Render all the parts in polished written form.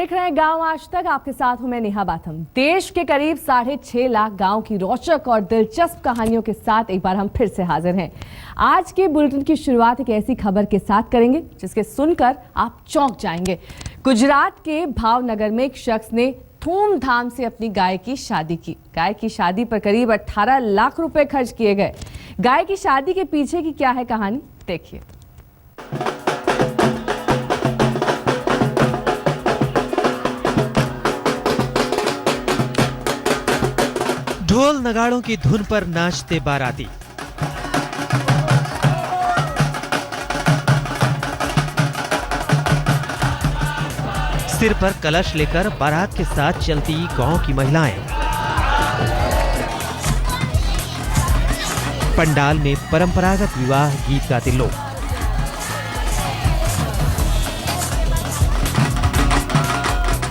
देख रहे हैं गांव आज तक। आपके साथ हूं मैं नेहा बाथम। देश के करीब 6.5 लाख गांव की रोचक और दिलचस्प कहानियों के साथ एक बार हम फिर से हाजिर हैं। आज के बुलेटिन की शुरुआत एक ऐसी खबर के साथ करेंगे जिसके सुनकर आप चौंक जाएंगे। गुजरात के भावनगर में एक शख्स ने धूमधाम से अपनी गाय की शादी की। गाय की शादी पर करीब 18 लाख रुपए खर्च किए गए। गाय की शादी के पीछे की क्या है कहानी, देखिए। ढोल नगाड़ों की धुन पर नाचते बाराती। सिर पर कलश लेकर बारात के साथ चलती गांव की महिलाएं। पंडाल में परंपरागत विवाह गीत गाते लोग।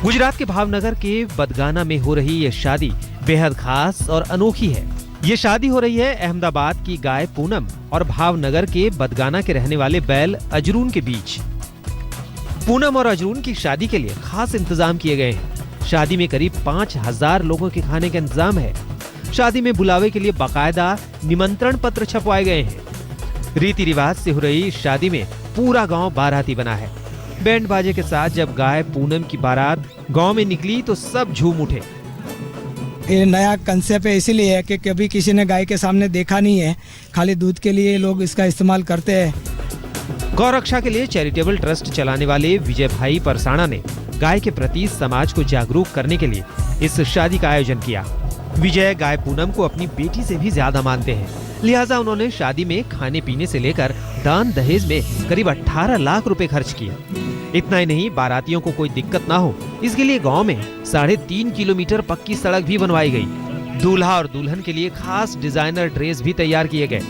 गुजरात के भावनगर के बदगाना में हो रही ये शादी बेहद खास और अनोखी है। ये शादी हो रही है अहमदाबाद की गाय पूनम और भावनगर के बदगाना के रहने वाले बैल अजरून के बीच। पूनम और अजरून की शादी के लिए खास इंतजाम किए गए हैं। शादी में करीब 5000 लोगों के खाने का इंतजाम है। शादी में बुलावे के लिए बाकायदा निमंत्रण पत्र छपवाए गए हैं। रीति रिवाज से हो रही इस शादी में पूरा गांव बाराती बना है। बैंड बाजे के साथ जब गाय पूनम की बारात गांव में निकली तो सब झूम उठे। ये नया कंसेप्ट है, इसीलिए है कि कभी किसी ने गाय के सामने देखा नहीं है। खाली दूध के लिए लोग इसका इस्तेमाल करते हैं। गौरक्षा के लिए चैरिटेबल ट्रस्ट चलाने वाले विजय भाई परसाणा ने गाय के प्रति समाज को जागरूक करने के लिए इस शादी का आयोजन किया। विजय गाय पूनम को अपनी बेटी से भी ज्यादा मानते हैं, लिहाजा उन्होंने शादी में खाने पीने से लेकर दान दहेज में करीब 18 लाख रुपए खर्च किए। इतना ही नहीं, बारातियों को कोई दिक्कत ना हो इसके लिए गांव में 3.5 किलोमीटर पक्की सड़क भी बनवाई गई। दूल्हा और दुल्हन के लिए खास डिजाइनर ड्रेस भी तैयार किए गए।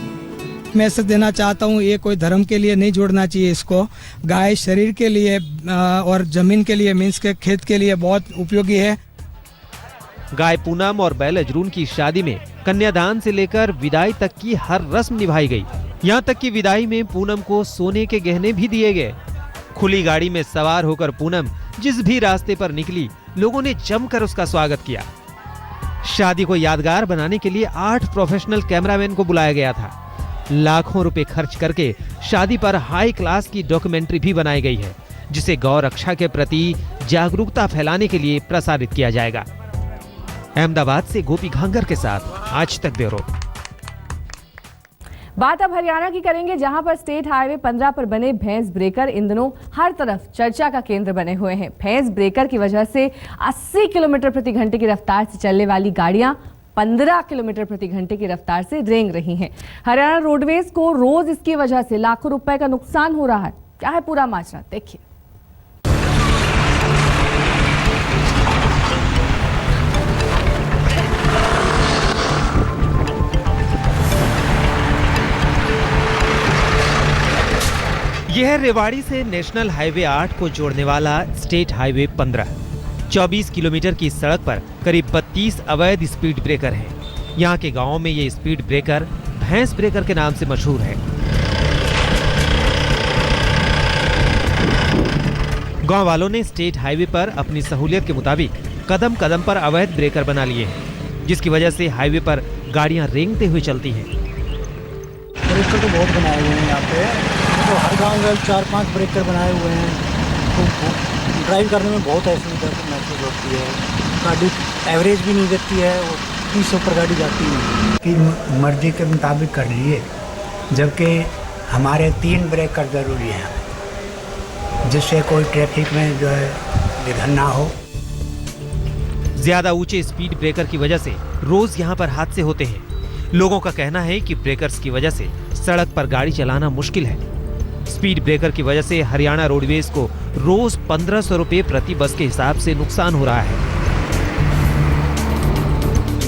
मैसेज देना चाहता हूँ, ये कोई धर्म के लिए नहीं जोड़ना चाहिए इसको। गाय शरीर के लिए और जमीन के लिए, मीन्स के खेत के लिए बहुत उपयोगी है। गाय पूनम और बैल अजरून की शादी में कन्यादान से लेकर विदाई तक की हर रस्म निभाई गई। यहाँ तक कि विदाई में पूनम को सोने के गहने भी दिए गए। खुली गाड़ी में सवार होकर पूनम जिस भी रास्ते पर निकली, लोगों ने जमकर उसका स्वागत किया। शादी को यादगार बनाने के लिए 8 प्रोफेशनल कैमरामैन को बुलाया गया था। लाखों रुपए खर्च करके शादी पर हाई क्लास की डॉक्यूमेंट्री भी बनाई गई है, जिसे गौ रक्षा के प्रति जागरूकता फैलाने के लिए प्रसारित किया जाएगा। अहमदाबाद से गोपी घांगर के साथ आज तक ब्यूरो। बात अब हरियाणा की करेंगे, जहां पर स्टेट हाईवे 15 पर बने भैंस ब्रेकर इन दिनों हर तरफ चर्चा का केंद्र बने हुए हैं। भैंस ब्रेकर की वजह से 80 किलोमीटर प्रति घंटे की रफ्तार से चलने वाली गाड़ियां 15 किलोमीटर प्रति घंटे की रफ्तार से रेंग रही हैं। हरियाणा रोडवेज को रोज इसकी वजह से लाखों रुपए का नुकसान हो रहा है। क्या है पूरा माजरा, देखिए। यह है रेवाड़ी से नेशनल हाईवे 8 को जोड़ने वाला स्टेट हाईवे 15। 24 किलोमीटर की सड़क पर करीब 32 अवैध स्पीड ब्रेकर हैं। यहाँ के गांवों में ये स्पीड ब्रेकर भैंस ब्रेकर के नाम से मशहूर है। गांव वालों ने स्टेट हाईवे पर अपनी सहूलियत के मुताबिक कदम कदम पर अवैध ब्रेकर बना लिए हैं, जिसकी वजह से हाईवे पर गाड़ियां रेंगते हुए चलती हैं। ब्रेकर तो बहुत बनाए हुए हैं यहाँ पे, तो हर गांव में 4-5 ब्रेकर बनाए हुए हैं। तो ड्राइव करने में बहुत असुविधा महसूस होती है। गाड़ी एवरेज भी नहीं देती है और 30 पर गाड़ी जाती है। की मर्जी के मुताबिक कर लिए, जबकि हमारे 3 ब्रेकर ज़रूरी हैं, जिससे कोई ट्रैफिक में जो है विघन ना हो। ज्यादा ऊंचे स्पीड ब्रेकर की वजह से रोज यहाँ पर हादसे होते हैं। लोगों का कहना है कि ब्रेकर्स की वजह से सड़क पर गाड़ी चलाना मुश्किल है। स्पीड ब्रेकर की वजह से हरियाणा रोडवेज को रोज 1500 रुपए प्रति बस के हिसाब से नुकसान हो रहा है।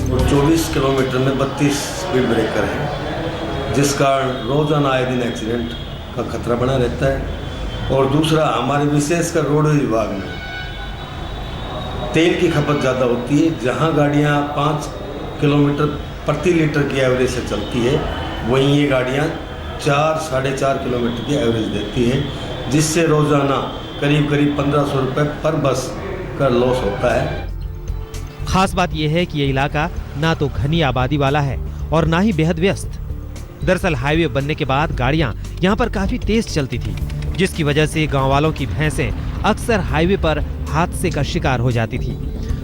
और 24 किलोमीटर में 32 स्पीड ब्रेकर है, जिस कारण रोजाना आए दिन एक्सीडेंट का खतरा बना रहता है। और दूसरा, हमारे विशेषकर रोडवेज विभाग में तेल की खपत ज़्यादा होती है। जहां गाड़ियां 5 किलोमीटर प्रति लीटर की एवरेज से चलती है, वहीं ये गाड़ियां 4-4.5 किलोमीटर की एवरेज देती है, जिससे रोज़ाना करीब 1500 रुपये पर बस का लॉस होता है। खास बात यह है कि ये इलाका ना तो घनी आबादी वाला है और ना ही बेहद व्यस्त। दरअसल हाईवे बनने के बाद गाड़ियां यहाँ पर काफी तेज चलती थी, जिसकी वजह से गांव वालों की भैंसें अक्सर हाईवे पर हादसे का शिकार हो जाती थी।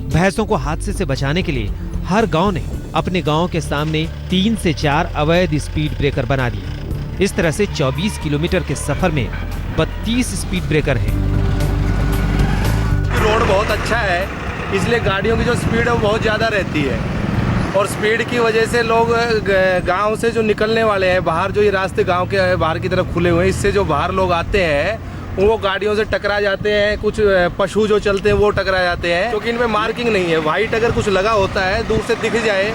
भैंसों को हादसे से बचाने के लिए हर गांव ने अपने गांव के सामने 3 से 4 अवैध स्पीड ब्रेकर बना दिए। इस तरह से 24 किलोमीटर के सफर में 32 स्पीड ब्रेकर हैं। रोड बहुत अच्छा है, इसलिए गाड़ियों की जो स्पीड है वो बहुत ज़्यादा रहती है और स्पीड की वजह से लोग गांव से जो निकलने वाले हैं बाहर, जो ये रास्ते गांव के बाहर की तरफ खुले हुए हैं, इससे जो बाहर लोग आते हैं वो गाड़ियों से टकरा जाते हैं। कुछ पशु जो चलते हैं वो टकरा जाते हैं, क्योंकि इनमें मार्किंग नहीं है। वाइट अगर कुछ लगा होता है दूर से दिख जाए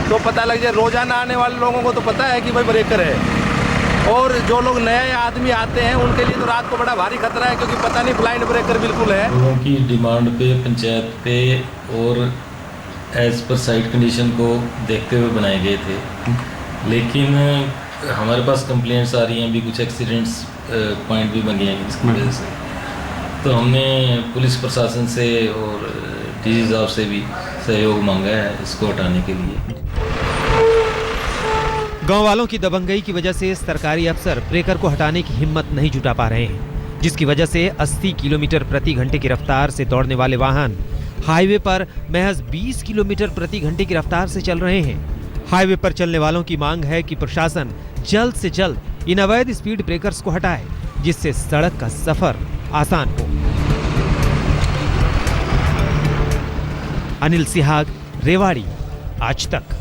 तो पता लग जाए। रोजाना आने वाले लोगों को तो पता है कि भाई ब्रेकर है, और जो लोग नए आदमी आते हैं उनके लिए तो रात को बड़ा भारी खतरा है, क्योंकि पता नहीं ब्लाइंड ब्रेकर बिल्कुल है। लोगों की डिमांड पे, पंचायत पे और एज पर साइट कंडीशन को देखते हुए बनाए गए थे, लेकिन हमारे पास कंप्लेंट्स आ रही हैं, अभी कुछ एक्सीडेंट्स पॉइंट भी बन गए हैं इसकी वजह से। तो हमने पुलिस प्रशासन से और डीजी साहब से भी सहयोग मांगा है इसको हटाने के लिए। गांव वालों की दबंगई की वजह से सरकारी अफसर ब्रेकर को हटाने की हिम्मत नहीं जुटा पा रहे हैं, जिसकी वजह से 80 किलोमीटर प्रति घंटे की रफ्तार से दौड़ने वाले वाहन हाईवे पर महज 20 किलोमीटर प्रति घंटे की रफ्तार से चल रहे हैं। हाईवे पर चलने वालों की मांग है कि प्रशासन जल्द से जल्द इन अवैध स्पीड ब्रेकर्स को हटाए, जिससे सड़क का सफर आसान हो। अनिल सिहाग, रेवाड़ी, आज तक।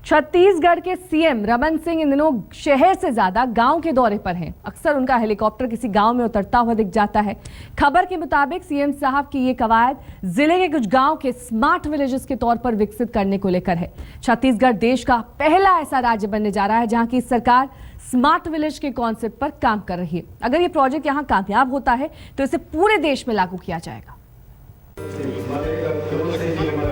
छत्तीसगढ़ के सीएम रमन सिंह इन दिनों शहर से ज्यादा गांव के दौरे पर हैं। अक्सर उनका हेलीकॉप्टर किसी गांव में उतरता हुआ दिख जाता है। खबर के मुताबिक सीएम साहब की ये कवायद जिले के कुछ गांव के स्मार्ट विलेजेस के तौर पर विकसित करने को लेकर है। छत्तीसगढ़ देश का पहला ऐसा राज्य बनने जा रहा है जहां की सरकार स्मार्ट विलेज के कॉन्सेप्ट पर काम कर रही है। अगर ये प्रोजेक्ट यहां कामयाब होता है तो इसे पूरे देश में लागू किया जाएगा।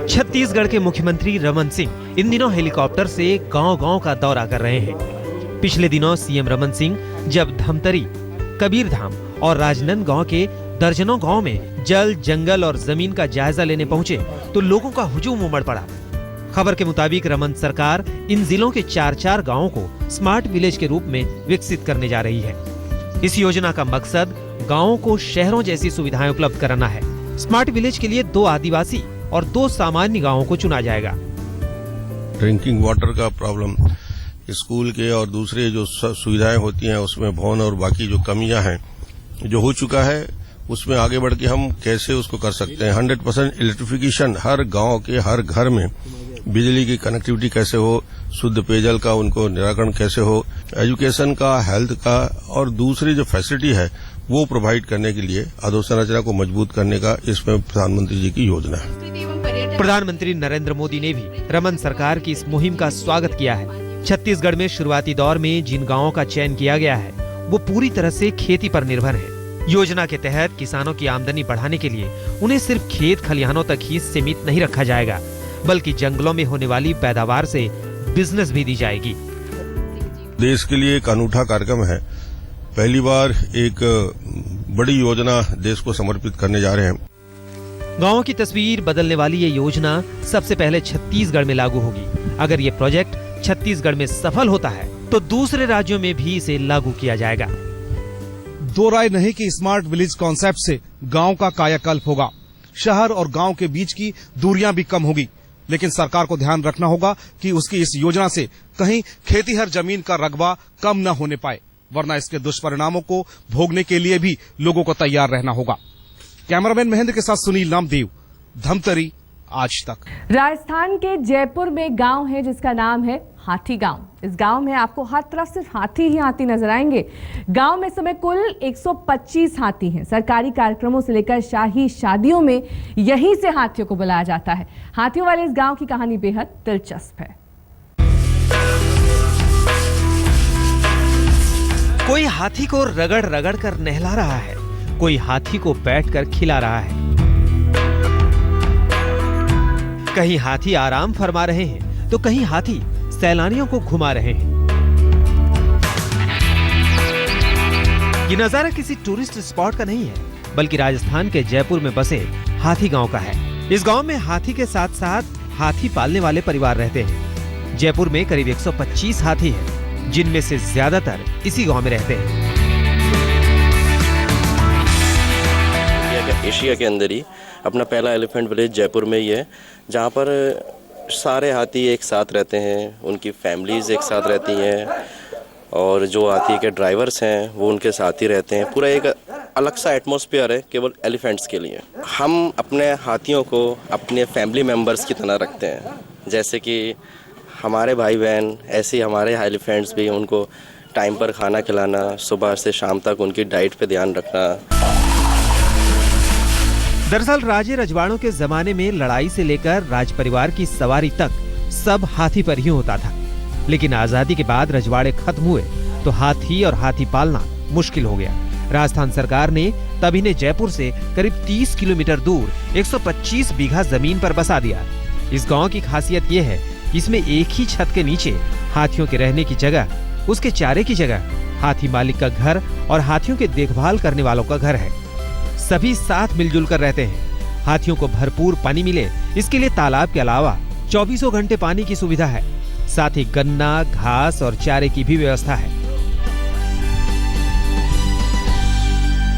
छत्तीसगढ़ के मुख्यमंत्री रमन सिंह इन दिनों हेलीकॉप्टर से गांव-गांव का दौरा कर रहे हैं। पिछले दिनों सीएम रमन सिंह जब धमतरी, कबीरधाम और राजनांदगांव के दर्जनों गांव में जल, जंगल और जमीन का जायजा लेने पहुंचे तो लोगों का हुजूम उमड़ पड़ा। खबर के मुताबिक रमन सरकार इन जिलों के 4-4 गांवों को स्मार्ट विलेज के रूप में विकसित करने जा रही है। इस योजना का मकसद गाँवों को शहरों जैसी सुविधाएं उपलब्ध कराना है। स्मार्ट विलेज के लिए 2 आदिवासी और 2 सामान्य गांवों को चुना जाएगा। ड्रिंकिंग वाटर का प्रॉब्लम, स्कूल के और दूसरे जो सुविधाएं होती हैं उसमें भवन और बाकी जो कमियां हैं जो हो चुका है, उसमें आगे बढ़ के हम कैसे उसको कर सकते हैं। 100% इलेक्ट्रिफिकेशन, हर गांव के हर घर में बिजली की कनेक्टिविटी कैसे हो, शुद्ध पेयजल का उनको निराकरण कैसे हो, एजुकेशन का, हेल्थ का और दूसरी जो फैसिलिटी है वो प्रोवाइड करने के लिए अधोसंरचना को मजबूत करने का इसमें प्रधानमंत्री जी की योजना है। प्रधानमंत्री नरेंद्र मोदी ने भी रमन सरकार की इस मुहिम का स्वागत किया है। छत्तीसगढ़ में शुरुआती दौर में जिन गांवों का चयन किया गया है वो पूरी तरह से खेती पर निर्भर है। योजना के तहत किसानों की आमदनी बढ़ाने के लिए उन्हें सिर्फ खेत खलिहानों तक ही सीमित नहीं रखा जाएगा, बल्कि जंगलों में होने वाली पैदावार से बिजनेस भी दी जाएगी। देश के लिए एक अनूठा कार्यक्रम है। पहली बार एक बड़ी योजना देश को समर्पित करने जा रहे हैं। गांवों की तस्वीर बदलने वाली ये योजना सबसे पहले छत्तीसगढ़ में लागू होगी। अगर ये प्रोजेक्ट छत्तीसगढ़ में सफल होता है तो दूसरे राज्यों में भी इसे लागू किया जाएगा। दो राय नहीं कि स्मार्ट विलेज कॉन्सेप्ट से गांव का कायाकल्प होगा। शहर और गांव के बीच की दूरियां भी कम होगी, लेकिन सरकार को ध्यान रखना होगा कि उसकी इस योजना से कहीं खेतीहर जमीन का रकबा कम न होने पाए, वरना इसके दुष्परिणामों को भोगने के लिए भी लोगों को तैयार रहना होगा। कैमरामैन महेंद्र के साथ सुनील नामदेव, धमतरी, आज तक। राजस्थान के जयपुर में गांव है जिसका नाम है हाथी गांव। इस गांव में आपको हर तरफ सिर्फ हाथी ही हाथी नजर आएंगे। गांव में इस समय कुल 125 हाथी हैं। सरकारी कार्यक्रमों से लेकर शाही शादियों में यहीं से हाथियों को बुलाया जाता है। हाथियों वाले इस गांव की कहानी बेहद दिलचस्प है। कोई हाथी को रगड़ रगड़ कर नहला रहा है, कोई हाथी को बैठकर खिला रहा है। कहीं हाथी आराम फरमा रहे हैं तो कहीं हाथी सैलानियों को घुमा रहे हैं। ये नजारा किसी टूरिस्ट स्पॉट का नहीं है, बल्कि राजस्थान के जयपुर में बसे हाथी गांव का है। इस गांव में हाथी के साथ साथ हाथी पालने वाले परिवार रहते हैं। जयपुर में करीब 125 हाथी हैं, जिनमें से ज्यादातर इसी गांव में रहते हैं। एशिया के अंदर ही अपना पहला एलिफेंट विलेज जयपुर में ही है, जहाँ पर सारे हाथी एक साथ रहते हैं, उनकी फैमिलीज एक साथ रहती हैं और जो हाथी के ड्राइवर्स हैं वो उनके साथ ही रहते हैं। पूरा एक अलग सा एटमॉस्फेयर है केवल एलिफेंट्स के लिए। हम अपने हाथियों को अपने फैमिली मेम्बर्स की तरह रखते हैं, जैसे कि हमारे भाई बहन, ऐसे ही हमारे एलिफेंट्स भी, उनको टाइम पर खाना खिलाना, सुबह से शाम तक उनकी डाइट पे ध्यान रखना। दरअसल राजे रजवाड़ों के जमाने में लड़ाई से लेकर राज परिवार की सवारी तक सब हाथी पर ही होता था, लेकिन आजादी के बाद रजवाड़े खत्म हुए तो हाथी और हाथी पालना मुश्किल हो गया। राजस्थान सरकार ने तब इन्हें जयपुर से करीब 30 किलोमीटर दूर 125 बीघा जमीन पर बसा दिया। इस गांव की खासियत ये है कि इसमें एक ही छत के नीचे हाथियों के रहने की जगह, उसके चारे की जगह, हाथी मालिक का घर और हाथियों के देखभाल करने वालों का घर है। सभी साथ मिलजुल कर रहते हैं। हाथियों को भरपूर पानी मिले, इसके लिए तालाब के अलावा 24 घंटे पानी की सुविधा है। साथ ही गन्ना, घास और चारे की भी व्यवस्था है।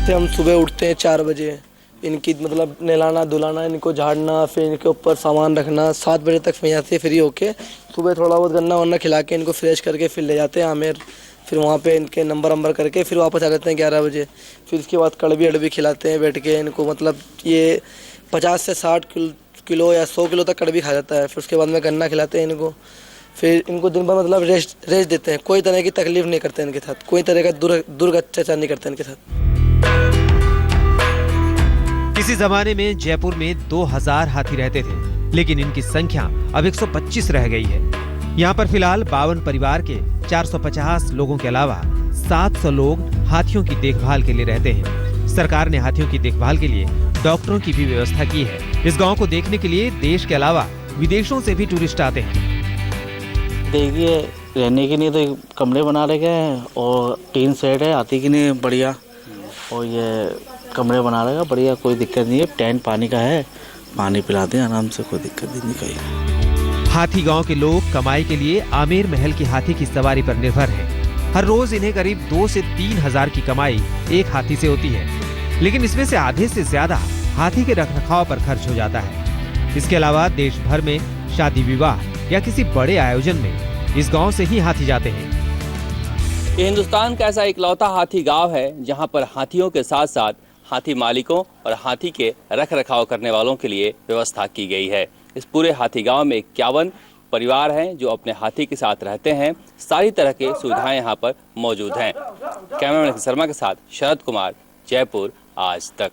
हम सुबह उठते हैं 4 बजे, इनकी मतलब नहलाना धुलाना, इनको झाड़ना, फिर इनके ऊपर सामान रखना। 7 बजे तक यहाँ से फ्री होके सुबह थोड़ा बहुत गन्ना वन्ना खिला के इनको फ्रेश करके फिर ले जाते हैं आमेर। फिर वहाँ पे इनके नंबर करके फिर वापस आ जाते हैं 11 बजे। फिर इसके बाद कड़वी अड़वी खिलाते हैं बैठ के इनको, मतलब ये 50 से 60 किलो या 100 किलो तक कड़वी खा जाता है। फिर उसके बाद में गन्ना खिलाते हैं इनको। फिर इनको दिन भर मतलब रेस्ट देते हैं। कोई तरह की तकलीफ नहीं करते इनके साथ, कोई तरह का दुर्गत्याचार नहीं करते इनके साथ। किसी जमाने में जयपुर में 2000 हाथी रहते थे, लेकिन इनकी संख्या अब 125 रह गई है। यहाँ पर फिलहाल 52 परिवार के 450 लोगों के अलावा 700 लोग हाथियों की देखभाल के लिए रहते हैं। सरकार ने हाथियों की देखभाल के लिए डॉक्टरों की भी व्यवस्था की है। इस गांव को देखने के लिए देश के अलावा विदेशों से भी टूरिस्ट आते हैं। देखिए, रहने के लिए तो कमरे बना रखे हैं और 3 सेट है हाथी के लिए बढ़िया, और ये कमरे बना रखा बढ़िया, कोई दिक्कत नहीं है। टैंक पानी का है, पानी पिलाते हैं आराम से, कोई दिक्कत नहीं कहीं। हाथी गांव के लोग कमाई के लिए आमेर महल की हाथी की सवारी पर निर्भर हैं। हर रोज इन्हें करीब 2 से 3 हजार की कमाई एक हाथी से होती है, लेकिन इसमें से आधे से ज्यादा हाथी के रखरखाव पर खर्च हो जाता है। इसके अलावा देश भर में शादी विवाह या किसी बड़े आयोजन में इस गांव से ही हाथी जाते हैं। ये हिंदुस्तान का ऐसा इकलौता हाथी गांव है जहां पर हाथियों के साथ साथ हाथी मालिकों और हाथी के रखरखाव करने वालों के लिए व्यवस्था की गई है। इस पूरे हाथी गांव में 51 परिवार हैं जो अपने हाथी के साथ रहते हैं। सारी तरह की सुविधाएं यहां पर मौजूद हैं। कैमरामैन शर्मा के साथ शरद कुमार, जयपुर आज तक।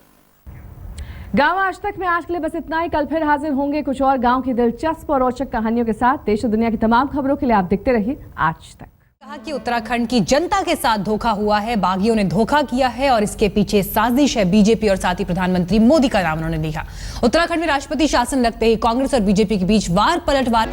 गांव आज तक में आज के लिए बस इतना ही। कल फिर हाजिर होंगे कुछ और गांव की दिलचस्प और रोचक कहानियों के साथ। देश और दुनिया की तमाम खबरों के लिए आप देखते रहिए आज तक। कहा कि उत्तराखंड की जनता के साथ धोखा हुआ है, बागियों ने धोखा किया है और इसके पीछे साजिश है बीजेपी और साथ ही प्रधानमंत्री मोदी का नाम उन्होंने लिखा। उत्तराखंड में राष्ट्रपति शासन लगते ही कांग्रेस और बीजेपी के बीच वार पलटवार